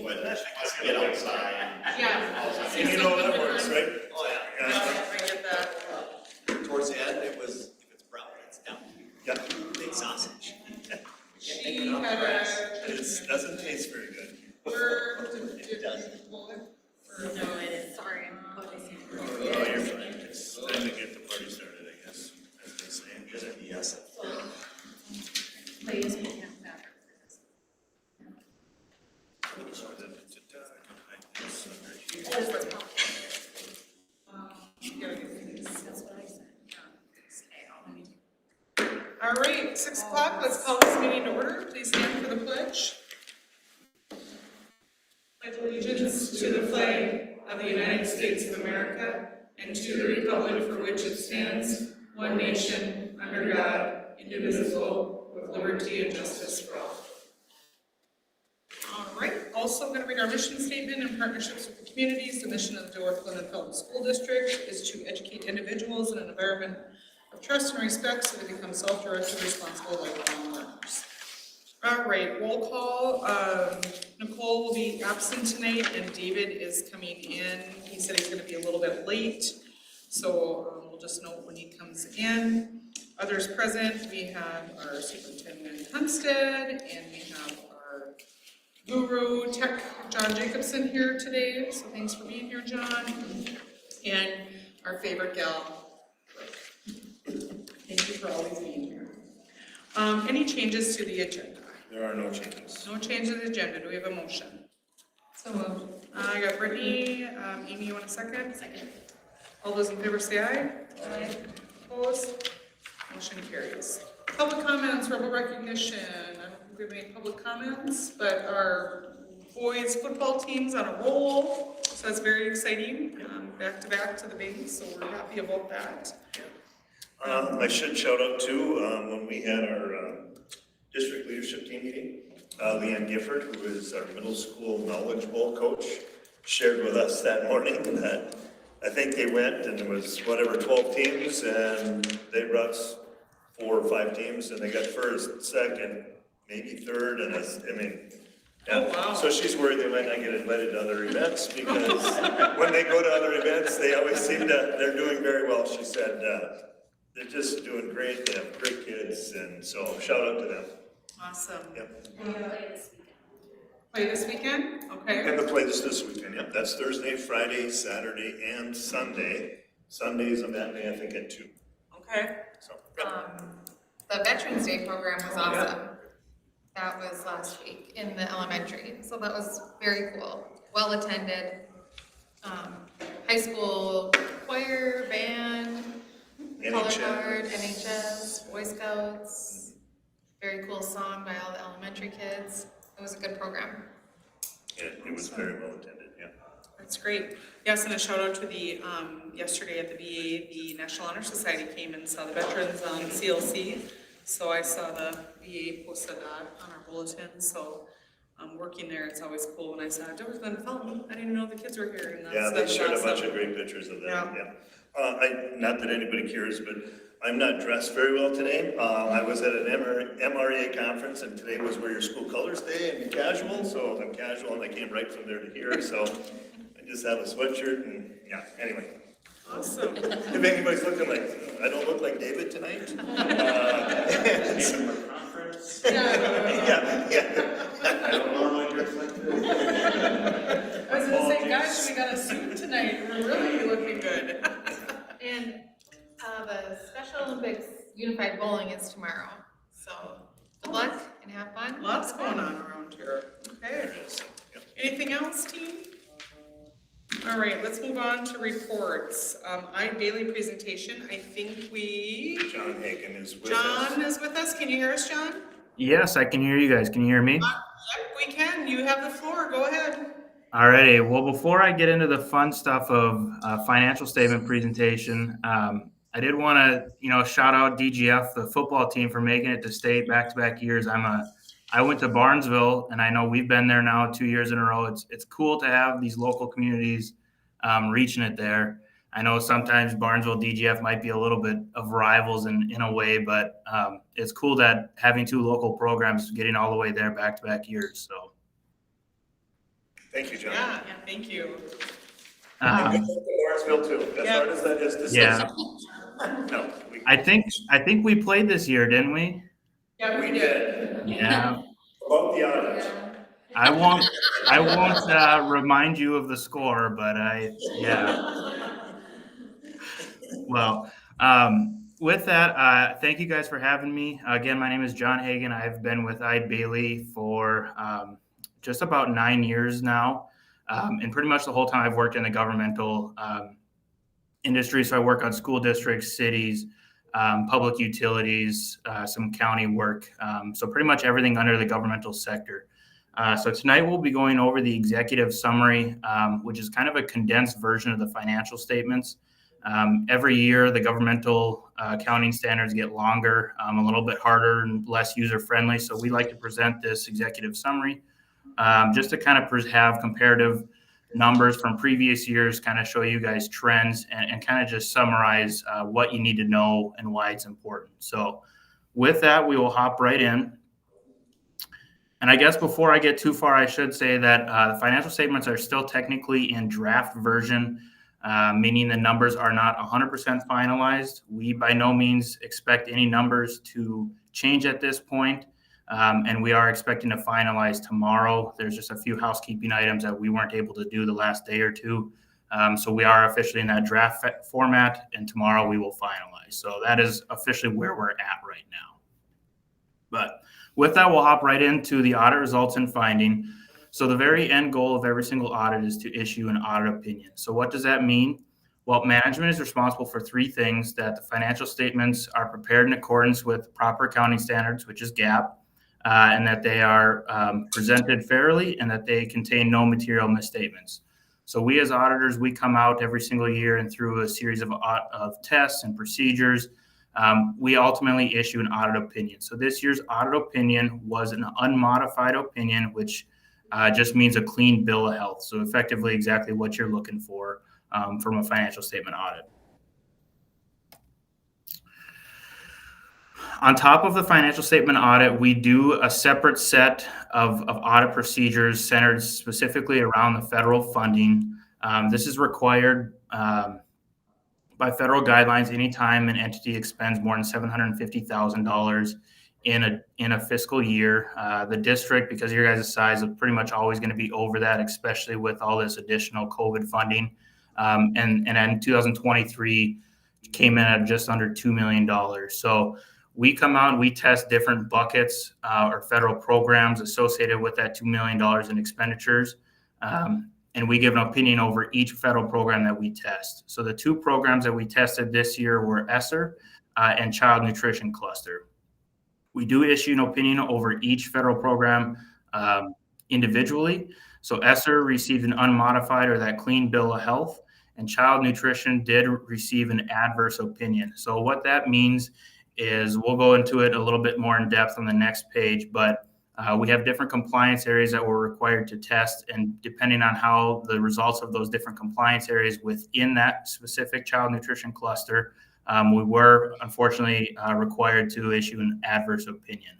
but get outside. Yeah. And you know that works, right? Oh, yeah. I get that. Towards the end, it was, if it's brown, it's down. Yeah, Big sausage. She had a. it doesn't taste very good. It doesn't. No, it is. Sorry, I'm focusing. Oh, you're fine. It's time to get the party started, I guess, as they say. Yes. Ladies, picking up fabric for this. That's what I said. All right, 6 o'clock, let's call this meeting to order. Please stand for the pledge. Pledge allegiance to the flag of the United States of America and to the republic for which it stands, one nation, under God, indivisible, with liberty and justice for all. All right, also going to read our mission statement in partnerships with the communities. The mission of the North Glenwood Felton School District is to educate individuals in an environment of trust and respect so they become self-directed, responsible, lifelong learners. All right, roll call. Nicole will be absent tonight and David is coming in. He said he's going to be a little bit late, so we'll just note when he comes in. Others present, we have our Superintendent Hunstead and we have our Guru Tech, John Jacobson, here today. So thanks for being here, John. And our favorite gal, thank you for always being here. Any changes to the agenda? There are no changes. No change to the agenda. Do we have a motion? So moved. I got Brittany. Amy, you want a second? Second. All those in favor say aye. Aye. Opposed? Motion carries. Public comments, rebel recognition. I don't think we have any public comments, but our boys football team's on a roll, so that's very exciting. Back to back to the Bings, so we're happy about that. I should shout out too, when we had our district leadership team meeting, Leanne Gifford, who is our middle school Knowledge Bowl coach, shared with us that morning that I think they went and there was 12 teams and they brought 4 or 5 teams and they got first, second, maybe third, and yeah. Oh, wow. So she's worried they might not get invited to other events because when they go to other events, they always they're doing very well. She said, they're just doing great, they have great kids, and so shout out to them. Awesome. Yep. Play this weekend? Okay. And the play this weekend, yep, that's Thursday, Friday, Saturday, and Sunday. Sunday is a matinee, I think, at 2. Okay. So, yep. The Veterans Day program was awesome. That was last week in the elementary, so that was very cool. Well attended. High school choir, band, color NHS. guard, NHS, Boy Scouts. Very cool song by all the elementary kids. It was a good program. Yeah, it was very well attended, yeah. That's great. Yes, and a shout out to the, yesterday at the VA, the National Honor Society came and saw the veterans on CLC. So I saw the VA posted that on our bulletin, so working there, it's always cool when I saw Doris Glenn Felton. I didn't know the kids were here, and Yeah, they that's shared a bunch awesome. of great pictures of them, Yeah. yeah. Not that anybody cares, but I'm not dressed very well today. I was at an MRA conference, and today was Wear Your School Colors Day, and casual, so I'm casual, and I came right from there to here, so I just have a sweatshirt, and yeah, anyway. Awesome. If anybody's looking like, I don't look like David tonight. Conference. Yeah. I don't normally dress like this. I was gonna say, gosh, we got a suit tonight. We're really looking good. And the Special Olympics Unified Bowling is tomorrow. So good luck and have fun. Lots going on around here. Okay. Anything else, team? All right, let's move on to reports. Daily presentation, I think John Hagan is with us. John is with us. Can you hear us, John? Yes, I can hear you guys. Can you hear me? Yep, we can. You have the floor. Go ahead. Alrighty. Well, before I get into the fun stuff of financial statement presentation, I did want to, shout out DGF, the football team, for making it to state back-to-back years. I went to Barnesville, and I know we've been there now 2 years in a row. It's cool to have these local communities reaching it there. I know sometimes Barnesville, DGF might be a little bit of rivals in a way, but it's cool that having 2 local programs getting all the way there back-to-back years. So. Thank you, John. Yeah, thank you. And good luck to Lawrenceville too, as Yeah. hard as that is to say. Yeah. No, I think we played this year, didn't we? Yeah, we did. Yeah. About the audit. I won't remind you of the score, but Well, with that, thank you guys for having me. Again, my name is John Hagan. I've been with Eide Bailly for just about 9 years now. And pretty much the whole time I've worked in the governmental industry. So I work on school districts, cities, public utilities, some county work. So pretty much everything under the governmental sector. So tonight we'll be going over the executive summary, which is kind of a condensed version of the financial statements. Every year, the governmental accounting standards get longer, a little bit harder and less user-friendly. So we like to present this executive summary just to kind of have comparative numbers from previous years, kind of show you guys trends and kind of just summarize what you need to know and why it's important. So with that, we will hop right in. And I guess before I get too far, I should say that the financial statements are still technically in draft version, meaning the numbers are not 100% finalized. We by no means expect any numbers to change at this point, and we are expecting to finalize tomorrow. There's just a few housekeeping items that we weren't able to do the last day or two. So we are officially in that draft format, and tomorrow we will finalize. So that is officially where we're at right now. But with that, we'll hop right into the audit results and finding. So the very end goal of every single audit is to issue an audit opinion. So what does that mean? Well, management is responsible for three things: that the financial statements are prepared in accordance with proper accounting standards, which is GAAP, and that they are presented fairly and that they contain no material misstatements. So we as auditors, we come out every single year and through a series of tests and procedures, we ultimately issue an audit opinion. So this year's audit opinion was an unmodified opinion, which just means a clean bill of health. So effectively exactly what you're looking for from a financial statement audit. On top of the financial statement audit, we do a separate set of audit procedures centered specifically around the federal funding. This is required by federal guidelines anytime an entity expends more than $750,000 in a fiscal year. The district, because of your guys' size, is pretty much always going to be over that, especially with all this additional COVID funding. And in 2023 came in at just under $2 million. So we come out and we test different buckets or federal programs associated with that $2 million in expenditures. And we give an opinion over each federal program that we test. So the two programs that we tested this year were ESSER and Child Nutrition Cluster. We do issue an opinion over each federal program individually. So ESSER received an unmodified or that clean bill of health, and Child Nutrition did receive an adverse opinion. So what that means is, we'll go into it a little bit more in depth on the next page, but we have different compliance areas that we're required to test, and depending on how the results of those different compliance areas within that specific child nutrition cluster, we were unfortunately required to issue an adverse opinion.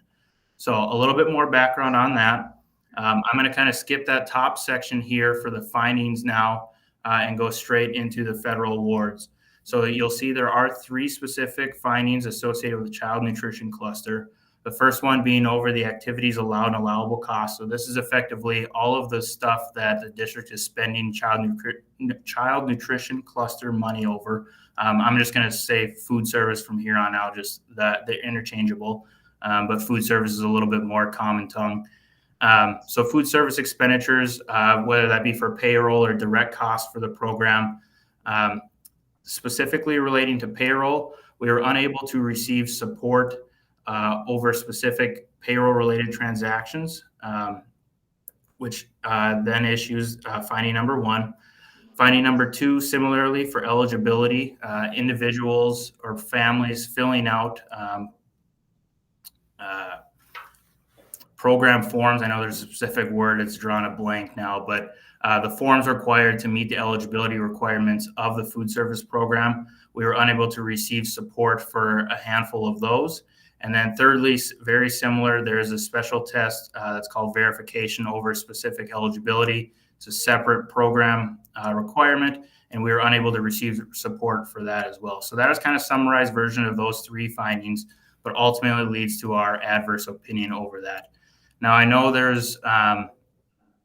So a little bit more background on that. I'm going to kind of skip that top section here for the findings now and go straight into the federal awards. So you'll see there are three specific findings associated with the child nutrition cluster. The first one being over the activities allowed and allowable costs. So this is effectively all of the stuff that the district is spending child nutrition cluster money over. I'm just going to say food service from here on out, just that they're interchangeable, but food service is a little bit more common tongue. So food service expenditures, whether that be for payroll or direct costs for the program, specifically relating to payroll, we were unable to receive support over specific payroll-related transactions, which then issues finding number one. Finding number two, similarly for eligibility, individuals or families filling out program forms. I know there's a specific word, it's drawn a blank now, but the forms required to meet the eligibility requirements of the food service program, we were unable to receive support for a handful of those. And then thirdly, very similar, there is a special test that's called verification over specific eligibility. It's a separate program requirement, and we were unable to receive support for that as well. So that is kind of summarized version of those 3 findings, but ultimately leads to our adverse opinion over that. Now, I know there's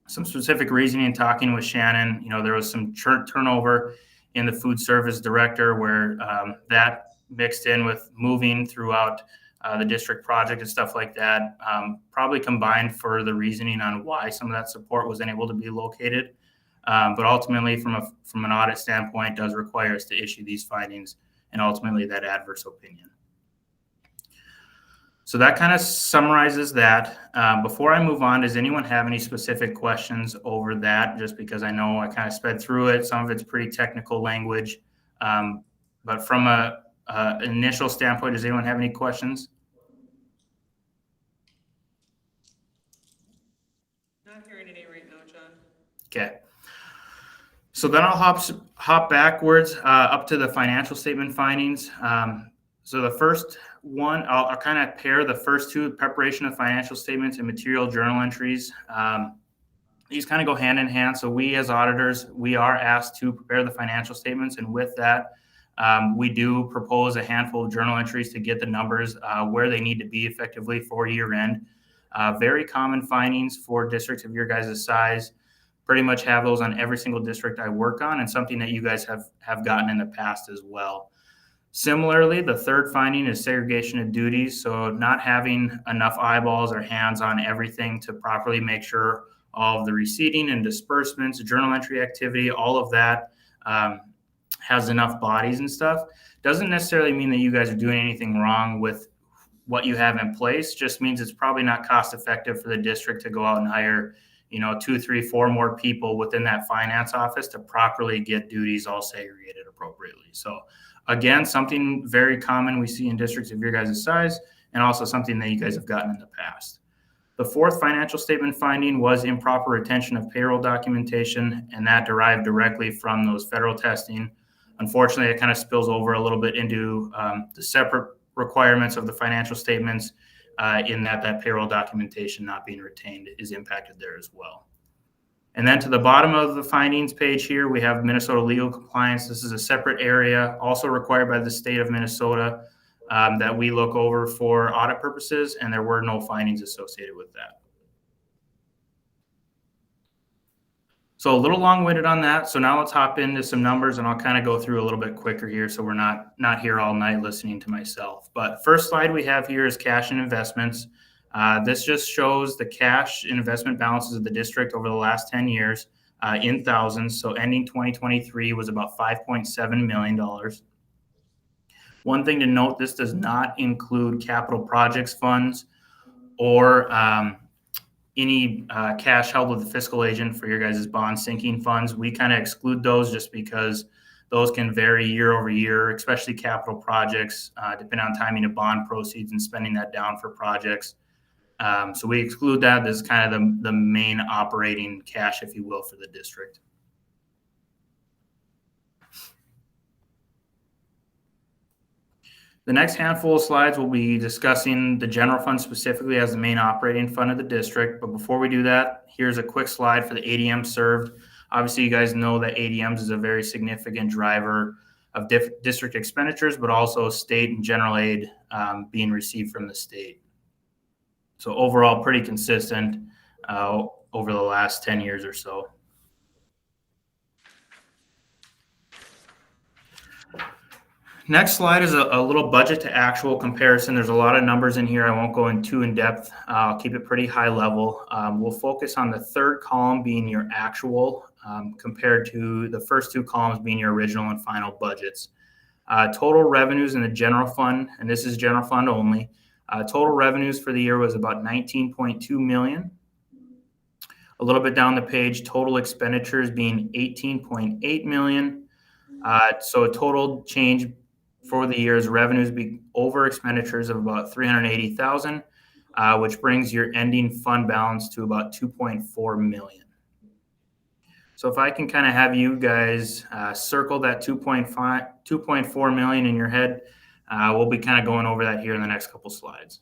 some specific reasoning in talking with Shannon. There was some turnover in the food service director where that mixed in with moving throughout the district project and stuff like that, probably combined for the reasoning on why some of that support wasn't able to be located. But ultimately, from an audit standpoint, does require us to issue these findings and ultimately that adverse opinion. So that kind of summarizes that. Before I move on, does anyone have any specific questions over that? Just because I know I kind of sped through it. Some of it's pretty technical language. But from an initial standpoint, does anyone have any questions? Not hearing any right now, John. Okay. So then I'll hop backwards up to the financial statement findings. So the first one, I'll kind of pair the first 2, preparation of financial statements and material journal entries. These kind of go hand in hand. So we as auditors, we are asked to prepare the financial statements. And with that, we do propose a handful of journal entries to get the numbers where they need to be effectively for year end. Very common findings for districts of your guys' size. Pretty much have those on every single district I work on, and something that you guys have gotten in the past as well. Similarly, the third finding is segregation of duties. So not having enough eyeballs or hands on everything to properly make sure all of the receipting and disbursements, journal entry activity, all of that has enough bodies and stuff. Doesn't necessarily mean that you guys are doing anything wrong with what you have in place. Just means it's probably not cost effective for the district to go out and hire 2, 3, 4 more people within that finance office to properly get duties all segregated appropriately. So again, something very common we see in districts of your guys' size, and also something that you guys have gotten in the past. The fourth financial statement finding was improper retention of payroll documentation, and that derived directly from those federal testing. Unfortunately, it kind of spills over a little bit into the separate requirements of the financial statements, in that payroll documentation not being retained is impacted there as well. And then to the bottom of the findings page here, we have Minnesota legal compliance. This is a separate area also required by the state of Minnesota that we look over for audit purposes, and there were no findings associated with that. So a little long-winded on that. So now let's hop into some numbers, and I'll kind of go through a little bit quicker here so we're not here all night listening to myself. But first slide we have here is cash and investments. This just shows the cash and investment balances of the district over the last 10 years in thousands. So ending 2023 was about $5.7 million. One thing to note, this does not include capital projects funds or any cash held with the fiscal agent for your guys' bond sinking funds. We kind of exclude those just because those can vary year over year, especially capital projects, depending on timing of bond proceeds and spending that down for projects. So we exclude that. This is kind of the main operating cash, if you will, for the district. The next handful of slides will be discussing the general fund specifically as the main operating fund of the district. But before we do that, here's a quick slide for the ADM served. Obviously, you guys know that ADMs is a very significant driver of district expenditures, but also state and general aid being received from the state. So overall, pretty consistent over the last 10 years or so. Next slide is a little budget to actual comparison. There's a lot of numbers in here. I won't go in too in depth. I'll keep it pretty high level. We'll focus on the third column being your actual compared to the first 2 columns being your original and final budgets. Total revenues in the general fund, and this is general fund only. Total revenues for the year was about $19.2 million. A little bit down the page, total expenditures being $18.8 million. So a total change for the year's revenues be over expenditures of about $380,000, which brings your ending fund balance to about $2.4 million. So if I can kind of have you guys circle that 2.4 million in your head, we'll be kind of going over that here in the next couple slides.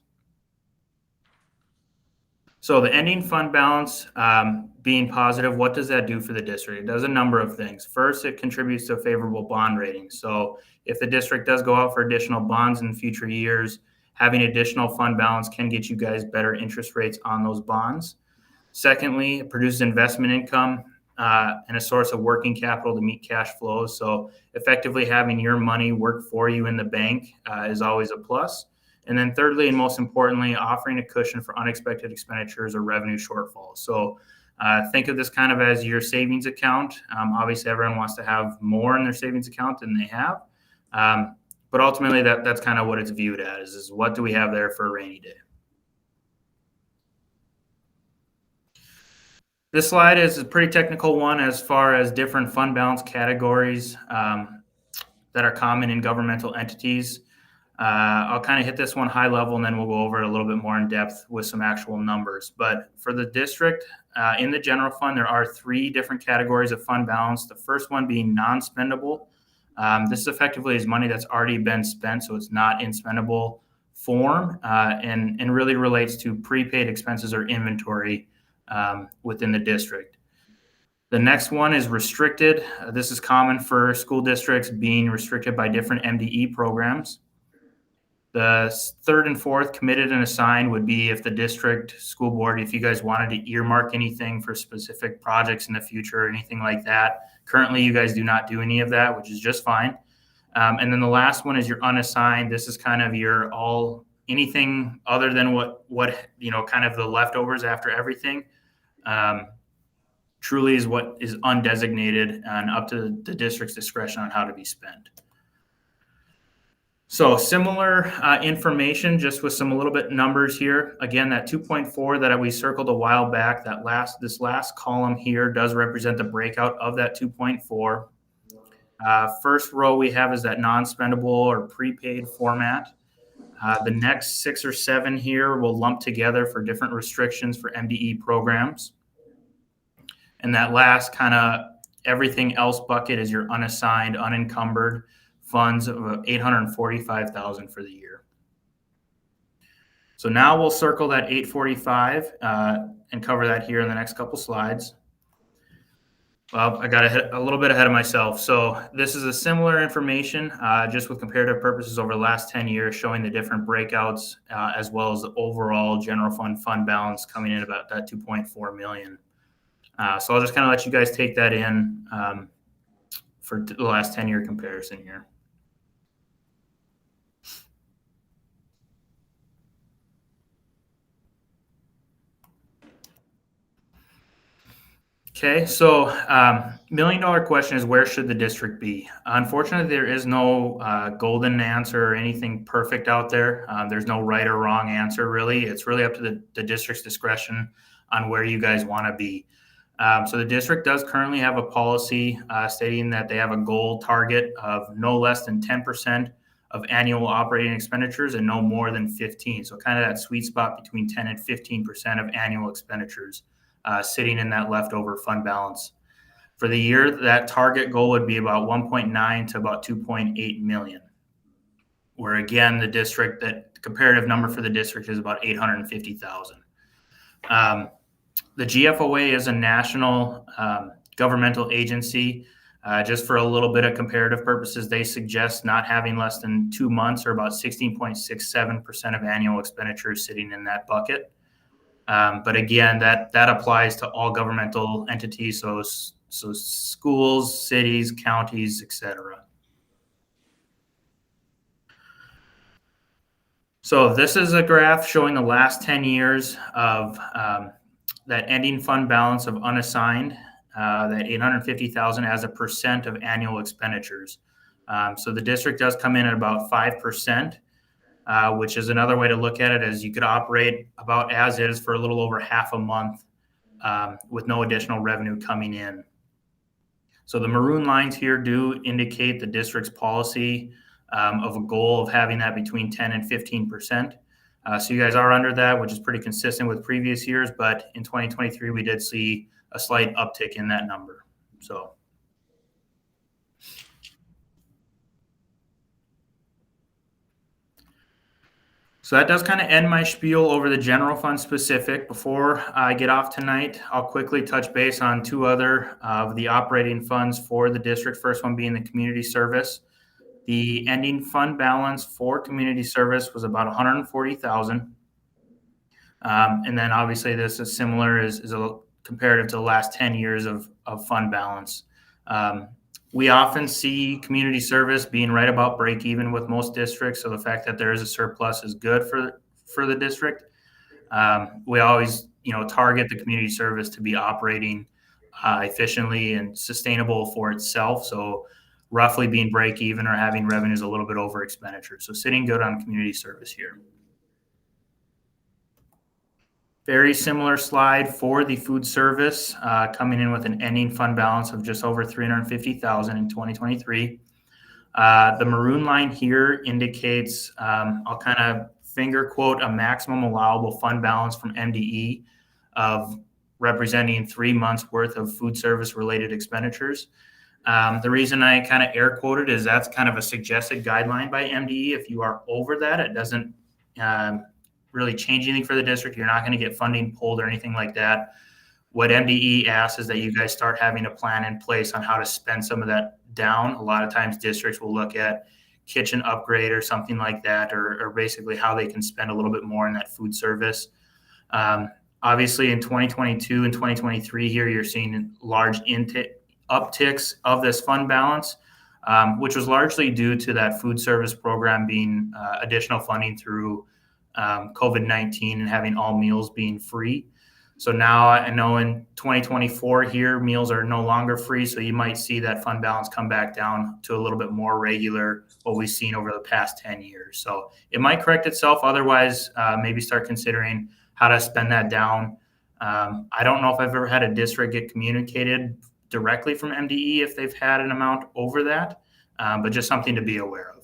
So the ending fund balance being positive, what does that do for the district? It does a number of things. First, it contributes to a favorable bond rating. So if the district does go out for additional bonds in future years, having additional fund balance can get you guys better interest rates on those bonds. Secondly, it produces investment income and a source of working capital to meet cash flows. So effectively having your money work for you in the bank is always a plus. And then thirdly, and most importantly, offering a cushion for unexpected expenditures or revenue shortfalls. So think of this kind of as your savings account. Obviously, everyone wants to have more in their savings account than they have. But ultimately, that's kind of what it's viewed as, is what do we have there for a rainy day? This slide is a pretty technical one as far as different fund balance categories that are common in governmental entities. I'll kind of hit this one high level, and then we'll go over it a little bit more in depth with some actual numbers. But for the district, in the general fund, there are 3 different categories of fund balance. The first one being non-spendable. This effectively is money that's already been spent, so it's not in spendable form, and really relates to prepaid expenses or inventory within the district. The next one is restricted. This is common for school districts being restricted by different MDE programs. The third and fourth, committed and assigned, would be if the district school board, if you guys wanted to earmark anything for specific projects in the future or anything like that. Currently, you guys do not do any of that, which is just fine. And then the last one is your unassigned. This is kind of your anything other than what kind of the leftovers after everything. Truly is what is undesignated and up to the district's discretion on how to be spent. So similar information, just with some a little bit numbers here. Again, that 2.4 that we circled a while back, this last column here does represent the breakout of that 2.4. First row we have is that non-spendable or prepaid format. The next 6 or 7 here will lump together for different restrictions for MDE programs. And that last kind of everything else bucket is your unassigned, unencumbered funds of $845,000 for the year. So now we'll circle that 845 and cover that here in the next couple slides. Well, I got a little bit ahead of myself. So this is a similar information, just with comparative purposes over the last 10 years, showing the different breakouts, as well as the overall general fund balance coming in about that 2.4 million. So I'll just kind of let you guys take that in for the last 10-year comparison here. Okay, so $1 million question is, where should the district be? Unfortunately, there is no golden answer or anything perfect out there. There's no right or wrong answer, really. It's really up to the district's discretion on where you guys want to be. So the district does currently have a policy stating that they have a goal target of no less than 10% of annual operating expenditures and no more than 15. So kind of that sweet spot between 10 and 15% of annual expenditures. Sitting in that leftover fund balance. For the year, that target goal would be about 1.9 to about 2.8 million. Where again, the comparative number for the district is about 850,000. The GFOA is a national governmental agency. Just for a little bit of comparative purposes, they suggest not having less than 2 months or about 16.67% of annual expenditures sitting in that bucket. But again, that applies to all governmental entities, so schools, cities, counties, etc. So this is a graph showing the last 10 years of that ending fund balance of unassigned, that 850,000 as a percent of annual expenditures. So the district does come in at about 5%. Which is another way to look at it, as you could operate about as is for a little over half a month with no additional revenue coming in. So the maroon lines here do indicate the district's policy of a goal of having that between 10 and 15%. So you guys are under that, which is pretty consistent with previous years, but in 2023, we did see a slight uptick in that number. So that does kind of end my spiel over the general fund specific. Before I get off tonight, I'll quickly touch base on two other of the operating funds for the district. First one being the community service. The ending fund balance for community service was about $140,000. And then obviously this is similar is a comparative to the last 10 years of fund balance. We often see community service being right about break even with most districts. So the fact that there is a surplus is good for the district. We always, target the community service to be operating efficiently and sustainable for itself. So roughly being break even or having revenues a little bit over expenditure. So sitting good on community service here. Very similar slide for the food service, coming in with an ending fund balance of just over $350,000 in 2023. The maroon line here indicates, I'll kind of finger quote, a maximum allowable fund balance from MDE of representing 3 months worth of food service related expenditures. The reason I kind of air quoted is that's kind of a suggested guideline by MDE. If you are over that, it doesn't really change anything for the district. You're not going to get funding pulled or anything like that. What MDE asks is that you guys start having a plan in place on how to spend some of that down. A lot of times districts will look at kitchen upgrade or something like that, or basically how they can spend a little bit more in that food service. Obviously in 2022 and 2023 here, you're seeing large upticks of this fund balance, which was largely due to that food service program being additional funding through COVID-19 and having all meals being free. So now I know in 2024 here, meals are no longer free. So you might see that fund balance come back down to a little bit more regular, what we've seen over the past 10 years. So it might correct itself. Otherwise, maybe start considering how to spend that down. I don't know if I've ever had a district get communicated directly from MDE if they've had an amount over that, but just something to be aware of.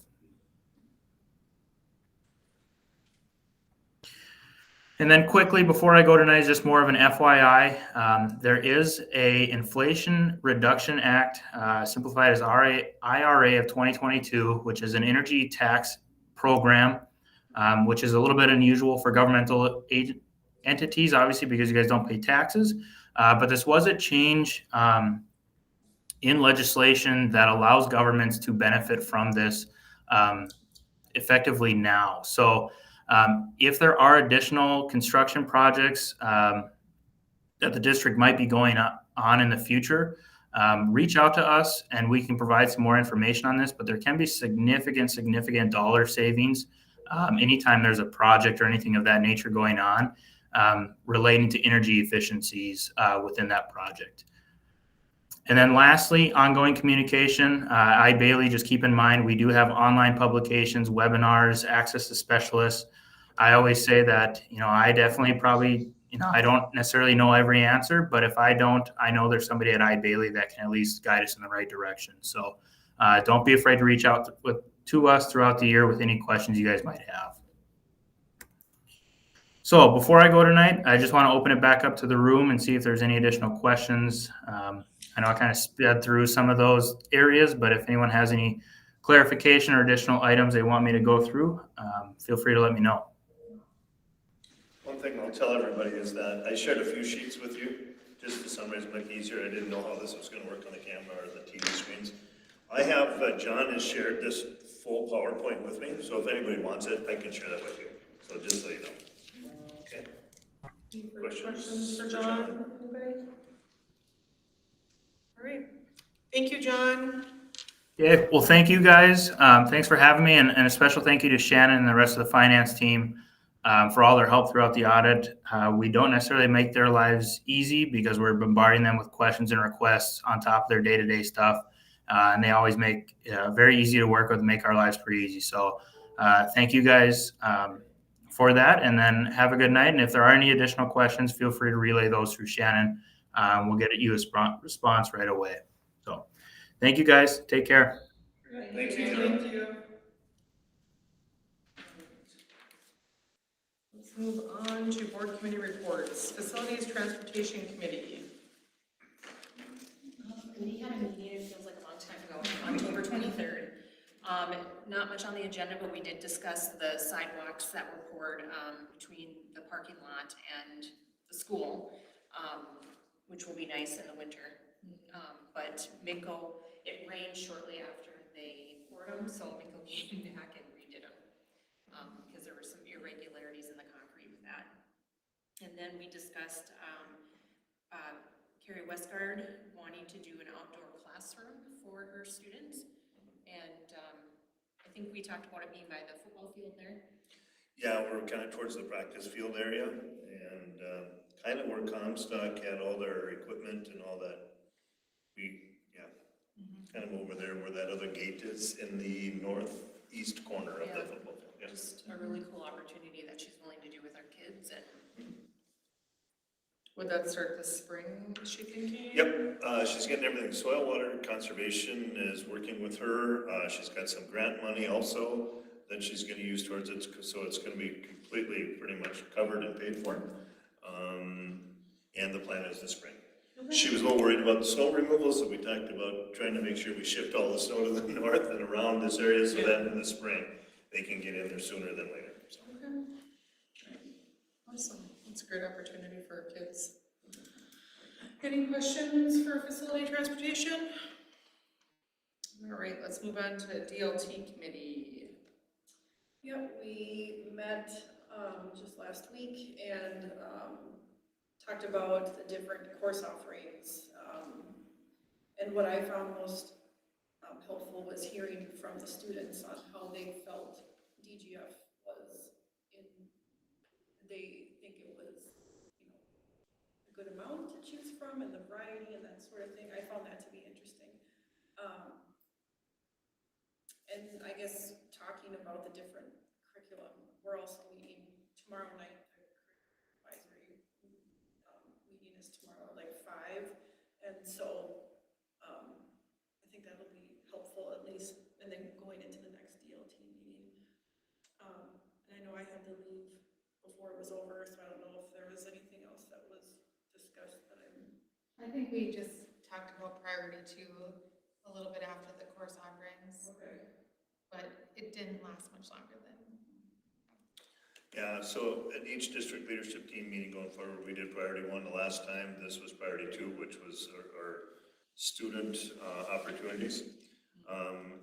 And then quickly, before I go tonight, is just more of an FYI. There is a Inflation Reduction Act, simplified as IRA of 2022, which is an energy tax program, which is a little bit unusual for governmental entities, obviously, because you guys don't pay taxes. But this was a change in legislation that allows governments to benefit from this effectively now. So if there are additional construction projects that the district might be going on in the future, reach out to us and we can provide some more information on this. But there can be significant dollar savings anytime there's a project or anything of that nature going on relating to energy efficiencies within that project. And then lastly, ongoing communication. iBailey, just keep in mind, we do have online publications, webinars, access to specialists. I always say that, I definitely probably, I don't necessarily know every answer, but if I don't, I know there's somebody at iBailey that can at least guide us in the right direction. So don't be afraid to reach out to us throughout the year with any questions you guys might have. So before I go tonight, I just want to open it back up to the room and see if there's any additional questions. I know I kind of sped through some of those areas, but if anyone has any clarification or additional items they want me to go through, feel free to let me know. One thing I'll tell everybody is that I shared a few sheets with you, just to summarize, make it easier. I didn't know how this was going to work on the camera or the TV screens. I have, John has shared this full PowerPoint with me, so if anybody wants it, I can share that with you. So just so you know. Okay. Questions for John? Anybody? All right. Thank you, John. Yeah, well, thank you guys. Thanks for having me, and a special thank you to Shannon and the rest of the finance team for all their help throughout the audit. We don't necessarily make their lives easy because we're bombarding them with questions and requests on top of their day-to-day stuff, and they always make very easy to work with and make our lives pretty easy. So thank you guys for that, and then have a good night. And if there are any additional questions, feel free to relay those through Shannon. We'll get you a response right away. So thank you guys. Take care. Thank you. Thank you. Let's move on to board committee reports. Facilities Transportation Committee. We had a meeting, it feels like a long time ago, on October 23rd. Not much on the agenda, but we did discuss the sidewalks that were poured, between the parking lot and the school, which will be nice in the winter. But Minko, it rained shortly after they poured them, so Minko came back and redid them. Because there were some irregularities in the concrete with that. And then we discussed, Carrie Westgard wanting to do an outdoor classroom for her students. And I think we talked about it being by the football field there. Yeah, we're kind of towards the practice field area and kind of where Comstock had all their equipment and all that. Kind of over there where that other gate is in the northeast corner of the Yeah. football field. Yeah. Just a really cool opportunity that she's willing to do with our kids and. Would that start this spring, is she thinking? Yep, she's getting everything. Soil Water Conservation is working with her. She's got some grant money also that she's gonna use towards it, so it's gonna be completely pretty much covered and paid for. And the plan is this spring. She was a little worried about the snow removal, so we talked about trying to make sure we shift all the snow to the north and around this area, so that in the spring, they can get in there sooner than later, so. Okay. Awesome, that's a great opportunity for our kids. Any questions for facility transportation? All right, let's move on to DLT committee. Yep, we met just last week and talked about the different course offerings. And what I found most helpful was hearing from the students on how they felt DGF was in, they think it was, you know, a good amount to choose from and the variety and that sort of thing. I found that to be interesting. And I guess talking about the different curriculum, we're also meeting tomorrow night. The advisory meeting is tomorrow at like 5, and so I think that'll be helpful at least, and then going into the next DLT meeting. And I know I had to leave before it was over, so I don't know if there was anything else that was discussed that I think we just talked about priority 2 a little bit after the course offerings, okay. but it didn't last much longer than. Yeah, so at each district leadership team meeting going forward, we did priority 1 the last time. This was priority 2, which was our student opportunities.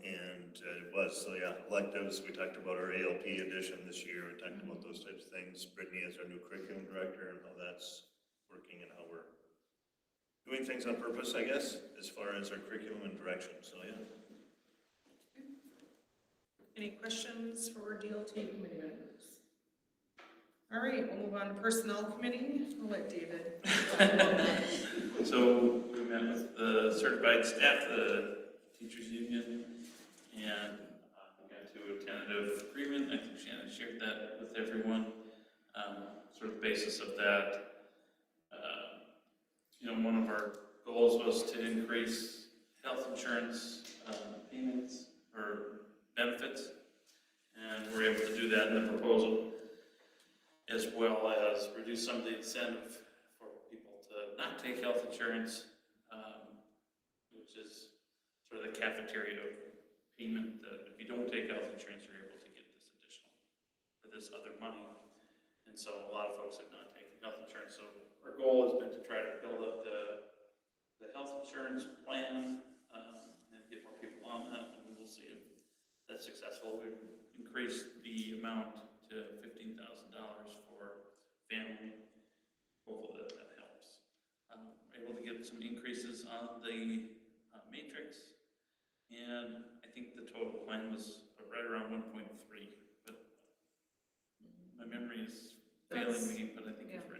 And it was, so yeah, electives, we talked about our ALP edition this year, we talked about those types of things. Brittany is our new curriculum director and how that's working and how we're doing things on purpose, I guess, as far as our curriculum and direction, so yeah. Any questions for DLT committee members? All right, we'll move on to personnel committee. I'll let David. So we met with the certified staff, the teachers union, and we got to a tentative agreement. I think Shannon shared that with everyone. Sort of basis of that, one of our goals was to increase health insurance payments or benefits, and we're able to do that in the proposal, as well as reduce some of the incentive for people to not take health insurance, which is sort of the cafeteria payment that if you don't take health insurance, you're able to get this additional, or this other money. And so a lot of folks have not taken health insurance. So our goal has been to try to build up the health insurance plan and get more people on that, and we'll see if that's successful. We've increased the amount to $15,000 for family. Hopefully that helps. We're able to get some increases on the matrix, and I think the total plan was right around 1.3, but my memory is failing me, but I think it's right.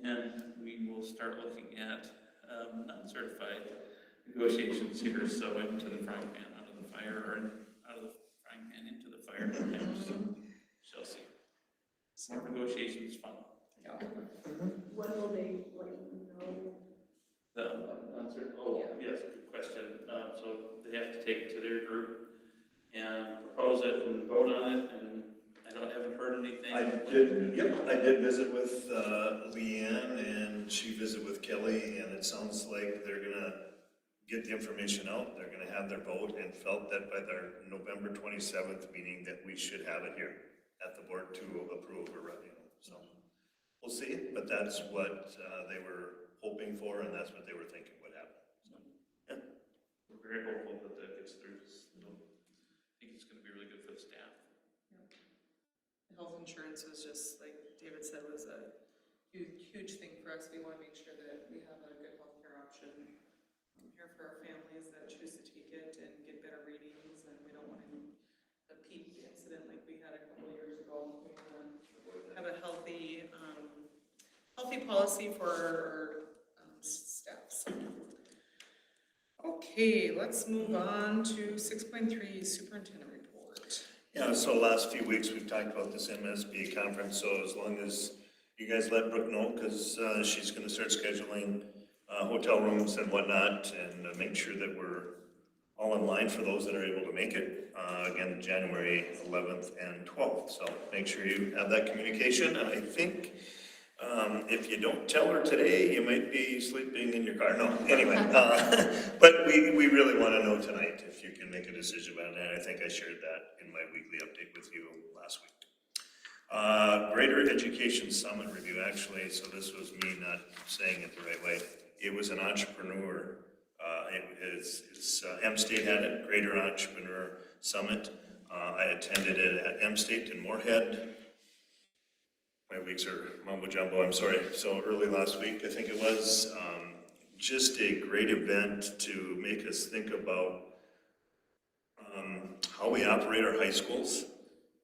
And we will start looking at non-certified negotiations here, so into the frying pan, out of the fire, or out of the frying pan into the fire. So, shall see. More negotiations, fun. When will they let you know? Yes, good question. So they have to take it to their group and propose it and vote on it, and haven't heard anything. I did visit with Leanne, and she visited with Kelly, and it sounds like they're gonna get the information out, they're gonna have their vote, and felt that by their November 27th meeting that we should have it here at the board to approve or, so. We'll see, but that's what they were hoping for, and that's what they were thinking would happen, so, yeah. We're very hopeful that that gets through, 'cause, you know, I think it's gonna be really good for the staff. Health insurance was just, like David said, was a huge thing for us. We want to make sure that we have a good healthcare option here for our families that choose to take it and get better readings, and we don't want a peak incident like we had a couple of years ago. We want to have a healthy policy for our staff. So. Okay, let's move on to 6.3 superintendent report. Yeah, so last few weeks, we've talked about this MSBA conference, so as long as you guys let Brooke know, because she's gonna start scheduling hotel rooms and whatnot, and make sure that we're all in line for those that are able to make it, again, January 11th and 12th, so make sure you have that communication, and I think if you don't tell her today, you might be sleeping in your car. No, anyway, but we really want to know tonight if you can make a decision about it. And I think I shared that in my weekly update with you last week. Greater Education Summit review, actually, so this was me not saying it the right way. It was an entrepreneur, it's M-State had it, Greater Entrepreneur Summit. I attended it at M-State in Moorhead. My weeks are mumbo jumbo, I'm sorry. So early last week, I think it was, just a great event to make us think about how we operate our high schools,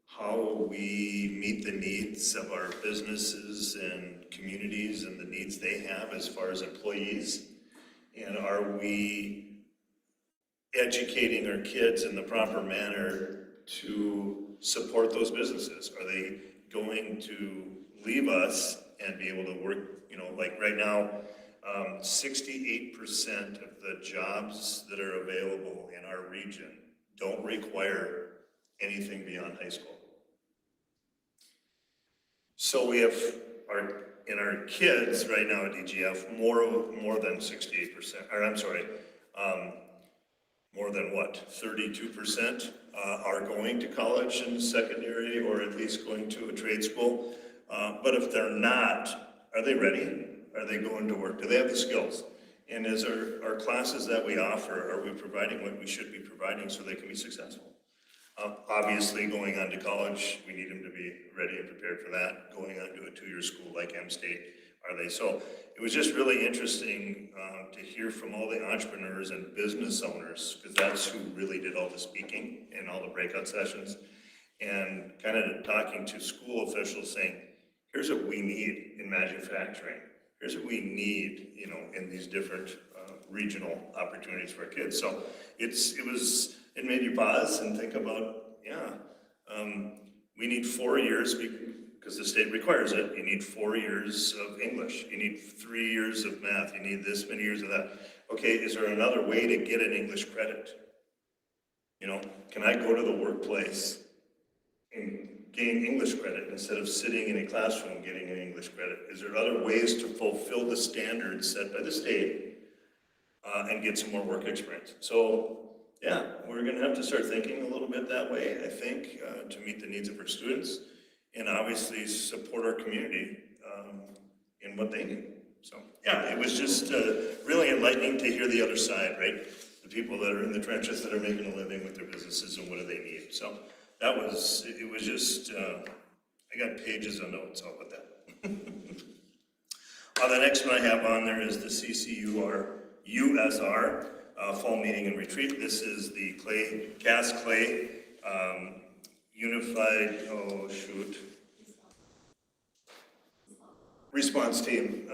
how we meet the needs of our businesses and communities and the needs they have as far as employees. And are we educating our kids in the proper manner to support those businesses? Are they going to leave us and be able to work, like right now, 68% of the jobs that are available in our region don't require anything beyond high school. So we have in our kids right now at DGF, more than 68%, or I'm sorry, more than what, 32% are going to college and secondary, or at least going to a trade school. But if they're not, are they ready? Are they going to work? Do they have the skills? And as our classes that we offer, are we providing what we should be providing so they can be successful? Obviously, going on to college, we need them to be ready and prepared for that. Going on to a two-year school like M-State, are they? So it was just really interesting to hear from all the entrepreneurs and business owners, because that's who really did all the speaking and all the breakout sessions, and kind of talking to school officials saying, here's what we need in manufacturing. Here's what we need, in these different regional opportunities for our kids. So it made you pause and think about, we need 4 years because the state requires it. You need 4 years of English. You need 3 years of math. You need this many years of that. Okay, is there another way to get an English credit? Can I go to the workplace and gain English credit instead of sitting in a classroom getting an English credit? Is there other ways to fulfill the standards set by the state and get some more work experience? So, yeah, we're going to have to start thinking a little bit that way, I think, to meet the needs of our students and obviously support our community in what they need. So, yeah, it was just really enlightening to hear the other side, right? The people that are in the trenches that are making a living with their businesses and what do they need. So it was just, I got pages of notes all with that. The next one I have on there is the USR, Fall Meeting and Retreat. This is the Cass Clay Unified, response team,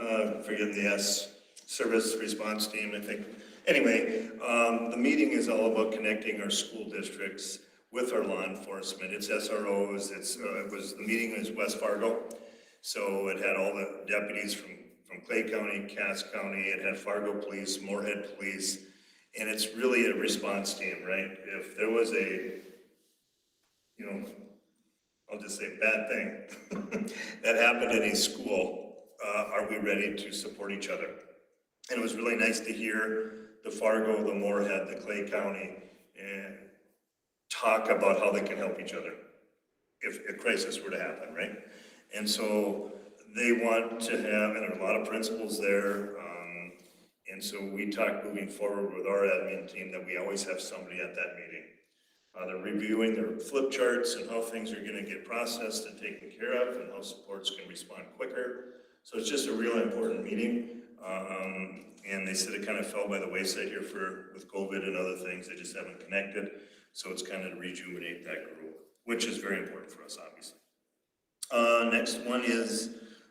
forget the S, service response team, I think. Anyway, the meeting is all about connecting our school districts with our law enforcement. It's SROs, the meeting is West Fargo. So it had all the deputies from Clay County, Cass County, it had Fargo Police, Moorhead Police, and it's really a response team, right? If there was I'll just say bad thing that happened in a school, are we ready to support each other? And it was really nice to hear the Fargo, the Moorhead, the Clay County, and talk about how they can help each other if a crisis were to happen, right? And so they want to have, and there are a lot of principals there, and so we talked moving forward with our admin team that we always have somebody at that meeting. They're reviewing their flip charts and how things are gonna get processed and taken care of and how supports can respond quicker. So it's just a really important meeting. And they said it kind of fell by the wayside here with COVID and other things. They just haven't connected. So it's kind of to rejuvenate that group, which is very important for us, obviously. Next one is,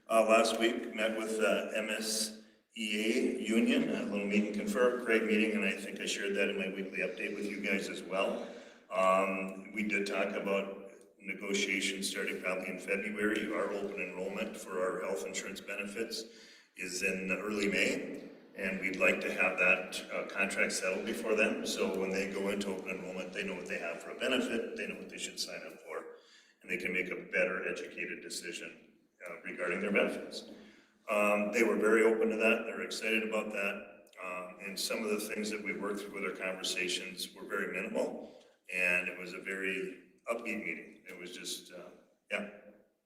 last week, met with MSEA Union, a little meet and confer, great meeting, and I think I shared that in my weekly update with you guys as well. We did talk about negotiations starting probably in February. Our open enrollment for our health insurance benefits is in early May, and we'd like to have that contract settled before then. So when they go into open enrollment, they know what they have for a benefit, they know what they should sign up for, and they can make a better educated decision regarding their benefits. They were very open to that. They're excited about that. And some of the things that we worked through with our conversations were very minimal, and it was a very upbeat meeting. It was just,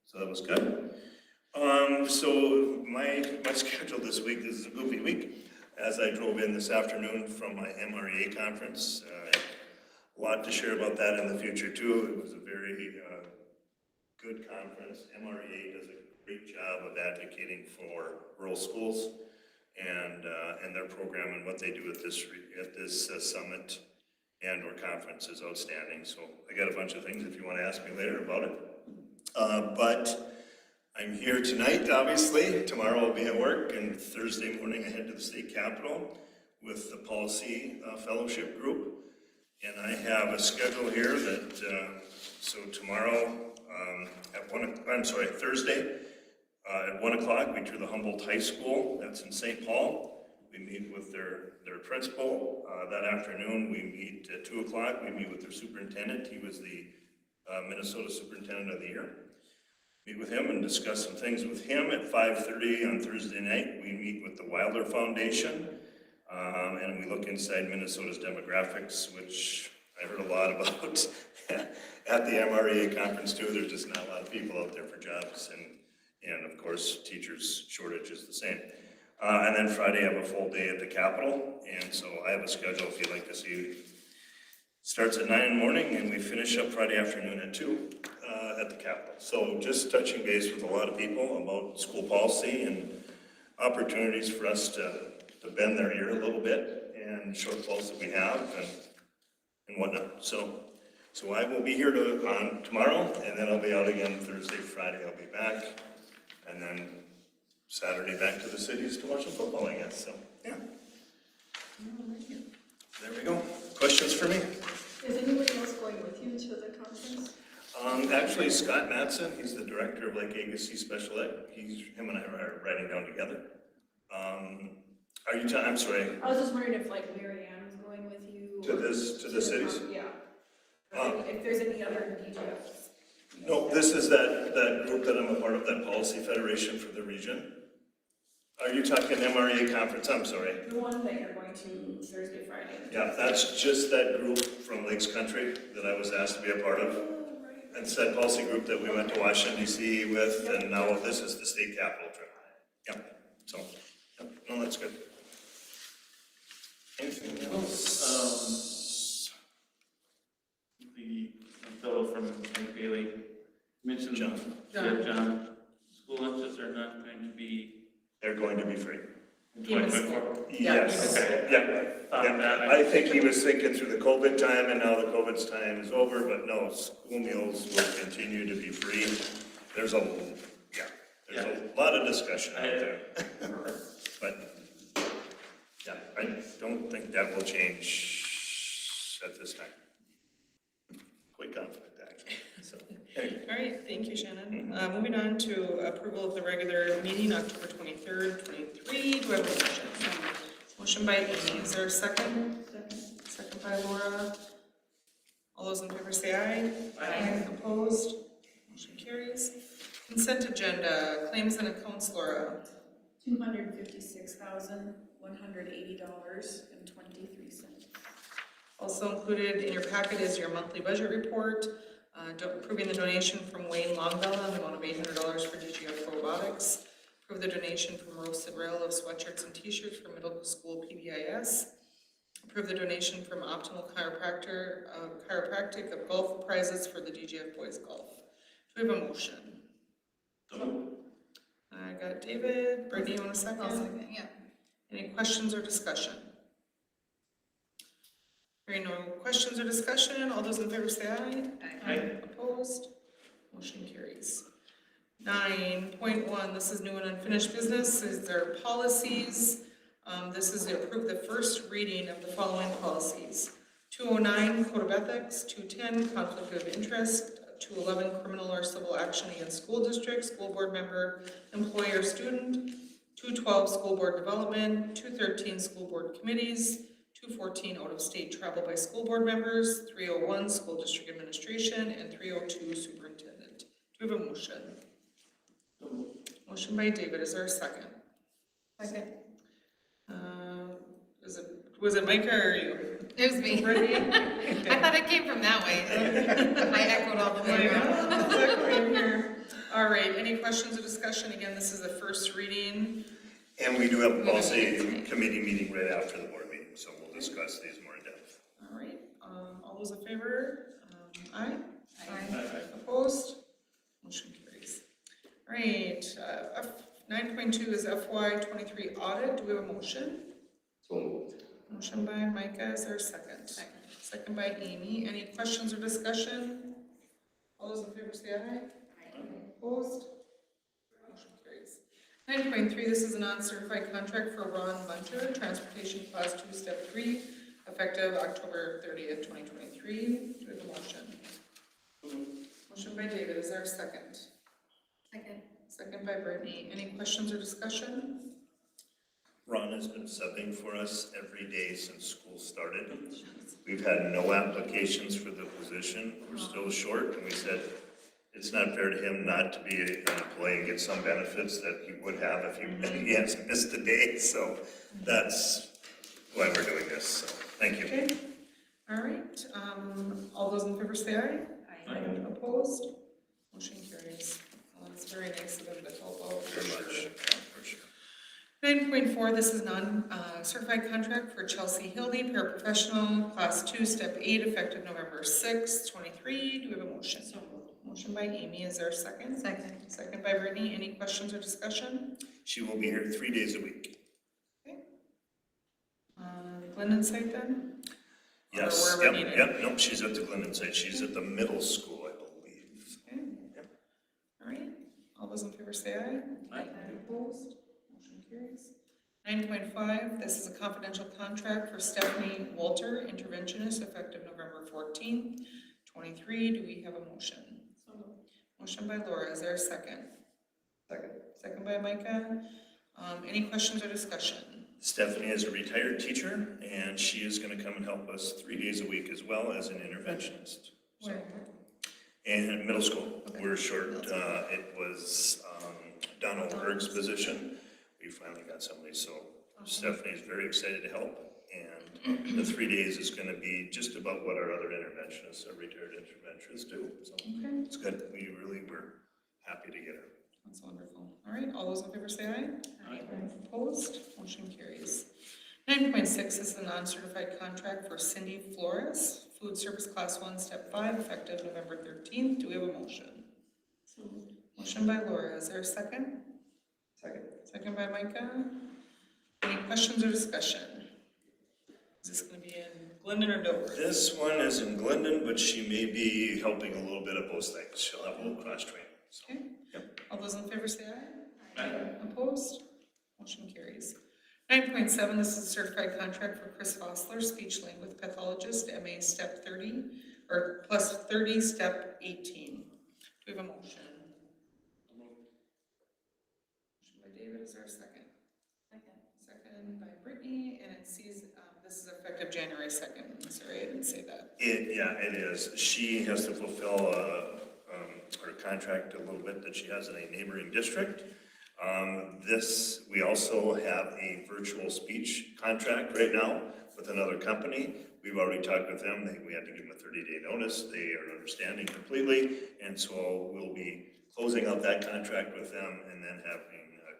so that was good. So my schedule this week, this is a goofy week. As I drove in this afternoon from my MREA conference, a lot to share about that in the future too. It was a very good conference. MREA does a great job of advocating for rural schools and their program and what they do at this summit and or conference is outstanding. So I got a bunch of things if you want to ask me later about it. But I'm here tonight, obviously. Tomorrow I'll be at work, and Thursday morning I head to the state capitol with the policy fellowship group. And I have a schedule here that, so tomorrow Thursday at 1 o'clock, we tour the Humboldt High School. That's in St. Paul. We meet with their principal. That afternoon, we meet at 2 o'clock. We meet with their superintendent. He was the Minnesota Superintendent of the Year. Meet with him and discuss some things with him. At 5:30 on Thursday night, we meet with the Wilder Foundation. And we look inside Minnesota's demographics, which I heard a lot about at the MREA conference too. There's just not a lot of people out there for jobs, and of course, teachers shortage is the same. And then Friday, I have a full day at the Capitol, and so I have a schedule if you'd like to see. Starts at 9 in the morning, and we finish up Friday afternoon at 2 at the Capitol. So just touching base with a lot of people about school policy and opportunities for us to bend their ear a little bit and shortfalls that we have and whatnot. So I will be here on tomorrow, and then I'll be out again Thursday, Friday. I'll be back, and then Saturday back to the cities to watch some football, I guess. So yeah, there we go. Questions for me? Is anybody else going with you to the conference? Actually, Scott Mattson, he's the director of Lake Agassiz Special Ed. Him and I are riding down together. I'm sorry, I was just wondering if like Mary Ann was going with you. to the cities? Yeah. If there's any other details. No, this is that group that I'm a part of, that policy federation for the region. Are you talking MREA conference? I'm sorry. The one that you're going to Thursday, Friday. Yeah, that's just that group from Lakes Country that I was asked to be a part of. And it's that policy group that we went to Washington DC with, and now this is the state capitol trip. Yeah, so, no, that's good. Anything else? The fellow from St. Bailey mentioned. John. John, school lunches are not going to be They're going to be free. in 2024. Yes, Okay. yeah. I think he was thinking through the COVID time, and now the COVID's time is over, but no, school meals will continue to be free. There's a lot of discussion out there. But, yeah, I don't think that will change at this time. Quite confident, actually, so. Anyway. All right, thank you, Shannon. Moving on to approval of the regular meeting, October 23rd, 23. Do I have a motion? Motion by Amy. Is there a second? Second by Laura. All those in favor say aye. Aye. Opposed? Motion carries. Consent agenda, claims and accounts, Laura. $256,180.23. Also included in your packet is your monthly budget report, approving the donation from Wayne Longbella in the amount of $800 for DGF Robotics. Approve the donation from Roasted Rail of sweatshirts and t-shirts for middle school PBIS. Approve the donation from Optimal Chiropractic of golf prizes for the DGF Boys Golf. Do we have a motion? I got David. Brittany, you want a second? I'll second, yeah. Any questions or discussion? Hearing no questions or discussion, all those in favor say aye. Aye. Opposed? Motion carries. 9.1, this is new and unfinished business, is their policies. This is to approve the first reading of the following policies. 209, Code of Ethics, 210, Conflict of Interest, 211, Criminal or Civil Action Against School District, School Board Member, Employer, Student, 212, School Board Development, 213, School Board Committees, 214, Out-of-State Travel by School Board Members, 301, School District Administration, and 302, Superintendent. Do we have a motion? Motion by David, is there a second? Second. Was it Micah or you? It was me. Brittany? I thought it came from that way. I echoed all the way around. Exactly in here. All right, any questions or discussion? Again, this is the first reading. And we do have a policy committee meeting right after the board meeting, so we'll discuss these more in depth. All right, all those in favor? Aye? Aye. Opposed? Motion carries. All right, 9.2 is FY '23 audit. Do we have a motion? So moved. Motion by Micah, is there a second? Second by Amy. Any questions or discussion? All those in favor say aye. Opposed? Motion carries. 9.3, this is a non-certified contract for Ron Bunter, Transportation Class 2, Step 3, effective October 30th, 2023. Do we have a motion? Motion by David, is there a second? Second. Second by Brittany. Any questions or discussion? Ron has been subbing for us every day since school started. We've had no applications for the position. We're still short, and we said it's not fair to him not to be an employee and get some benefits that he would have if he hasn't missed a day. So that's why we're doing this. So thank you. Okay. All right, all those in favor say aye. Aye. Opposed? Motion carries. Well, it's very nice of them to help out. Very much. For sure. 9.4, this is non-certified contract for Chelsea Hildy, paraprofessional, class 2, step 8, effective November 6th, 23. Do we have a motion? So motion by Amy, is there a second? Second. Second by Brittany. Any questions or discussion? She will be here 3 days a week. Okay. Glendon site then? Or Yes, wherever yep, needed? yep, nope, she's at the Glendon site. She's at the middle school, I believe. Okay. Yep. All right, all those in favor say aye. Aye. Opposed? Motion carries. 9.5, this is a confidential contract for Stephanie Walter, interventionist, effective November 14th, 23. Do we have a motion? Motion by Laura, is there a second? Second. Second by Micah. Any questions or discussion? Stephanie is a retired teacher, and she is gonna come and help us 3 days a week as well as an interventionist. So, Where? and middle school, Okay. we're short, it was, Donald Berg's position. We finally got somebody, so Stephanie's very excited to help. And the 3 days is gonna be just about what our other interventionists, our retired interventionists do. So Okay, it's good, we really were happy to get her. that's wonderful. All right, all those in favor say aye. Aye. Opposed? Motion carries. 9.6 is the non-certified contract for Cindy Flores, food service class 1, step 5, effective November 13th. Do we have a motion? Motion by Laura, is there a second? Second. Second by Micah. Any questions or discussion? Is this gonna be in Glendon or Dover? This one is in Glendon, but she may be helping a little bit of both things. She'll have a little cross training. So. Okay, all those in favor say aye. Aye. Opposed? Motion carries. 9.7, this is a certified contract for Chris Fossler, speech language pathologist, MA step 30, or plus 30, step 18. Do we have a motion? Motion by David, is there a second? Second by Brittany, and it sees, this is effective January 2nd. Sorry, I didn't say that. Yeah, it is. She has to fulfill her contract a little bit that she has in a neighboring district. We also have a virtual speech contract right now with another company. we've already talked with them, we had to give them a 30-day notice, they are understanding completely, and so we'll be closing out that contract with them and then having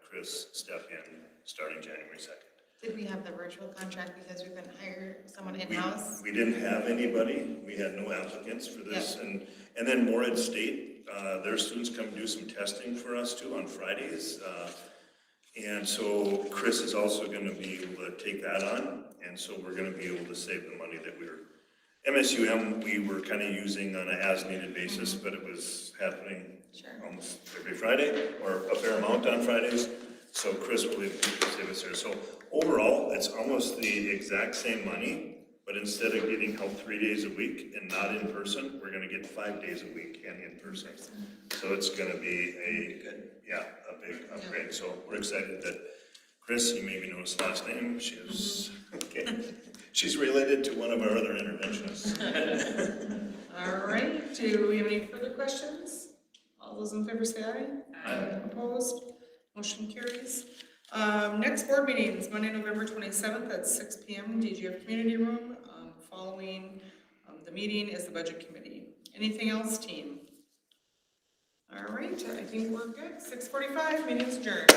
Chris step in starting January 2nd. Did we have the virtual contract because we couldn't hire someone in-house? We didn't have anybody, we had no applicants for this, and then Morehead State, their students come do some testing for us too on Fridays. And so Chris is also gonna be able to take that on, and so we're gonna be able to save the money that MSUM, we were kind of using on an as-needed basis, but it was happening Sure. almost every Friday, or a fair amount on Fridays, so Chris will be able to save us there. So overall, it's almost the exact same money, but instead of getting help 3 days a week and not in person, we're gonna get 5 days a week and in person. So it's gonna be a big upgrade, so we're excited that Chris, you maybe know his last name, she's related to one of our other interventionists. All right, do we have any further questions? All those in favor say aye. Aye. Opposed? Motion carries. Next board meeting is Monday, November 27th at 6 PM, DGF Community Room. Following the meeting is the Budget Committee. Anything else, team? All right, I think we're good. 6:45, meeting's adjourned.